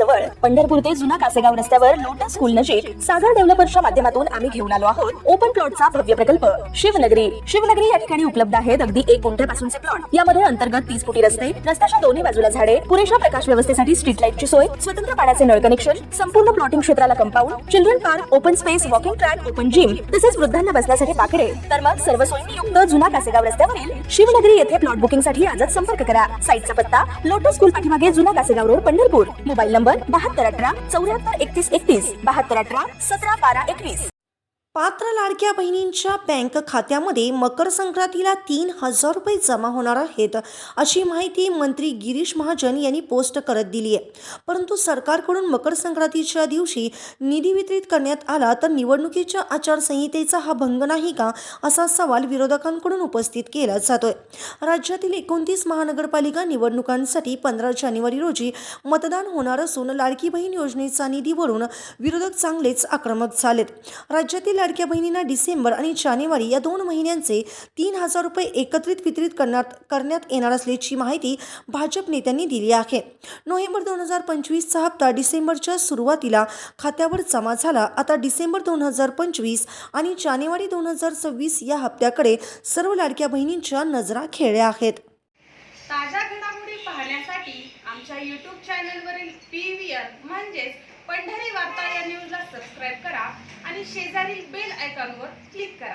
जवळ पंढरपूर ते जुना कासेगाव रस्त्यावर लोटस स्कूल नजीक सागर डेव्हलपर्सच्या माध्यमातून आम्ही घेऊन आलो आहोत ओपन प्लॉटचा भव्य प्रकल्प शिवनगरी। शिवनगरी या ठिकाणी उपलब्ध आहेत अगदी 1 गुंठ्यापासूनचे प्लॉट। यामध्ये अंतर्गत 30 फुटी रस्ते, रस्त्याच्या दोन्ही बाजूला झाडे, पुरेशा प्रकाश व्यवस्थेसाठी स्ट्रीट लाईटची सोय, स्वतंत्र पाण्याचे नळ कनेक्शन, संपूर्ण प्लॉटिंग क्षेत्राला compound, children park, open space, walking track, open gym, तसेच वृद्धांना बसण्यासाठी बाकडे। तर मग सर्व सोयींनी युक्त जुना कासेगाव रस्त्यावरील शिवनगरी येथे प्लॉट बुकिंग साठी आजच संपर्क करा। साईटचा पत्ता लोटस स्कूल पाठीमागे जुना Kasegaon road Pandharpur. Mobile number 7218 74 31 31 7218 17 12 21। पात्र लाडक्या बहिणींच्या बँक खात्यामध्ये मकर संक्रांतीला 3,000 रुपये जमा होणार आहेत अशी माहिती मंत्री गिरीश महाजन यांनी पोस्ट करत दिली आहे। परंतु सरकारकडून मकर संक्रांतीच्या दिवशी निधी वितरित करण्यात आला तर निवडणुकीच्या आचारसंहितेचा हा भंग नाही का, असा सवाल विरोधकांकडून उपस्थित केला जातोय। राज्यातील 29 महानगरपालिका निवडणुकांसाठी 15 जानेवारी रोजी मतदान होणार असून लाडकी बहीण योजनेचा निधी वरून विरोधक चांगलेच आक्रमक झालेत। राज्यातील लाडक्या बहिणींना डिसेंबर आणि जानेवारी या 2 महिन्यांचे 3,000 रुपये एकत्रित वितरित करण्यात येणार असल्याची माहिती भाजप नेत्यांनी दिली आहे। नोव्हेंबर 2025 चा हप्ता डिसेंबरच्या सुरुवातीला खात्यावर जमा झाला। आता डिसेंबर 2025 आणि जानेवारी 2026 या हप्त्याकडे सर्व लाडक्या बहिणींच्या नजरा खेळल्या आहेत। ताज्या घडामोडी पाहण्यासाठी आमच्या YouTube चॅनलवरील PVR म्हणजेच पंढरी वार्ता या न्यूजला सबस्क्राइब करा आणि शेजारील बेल आयकॉनवर क्लिक करा।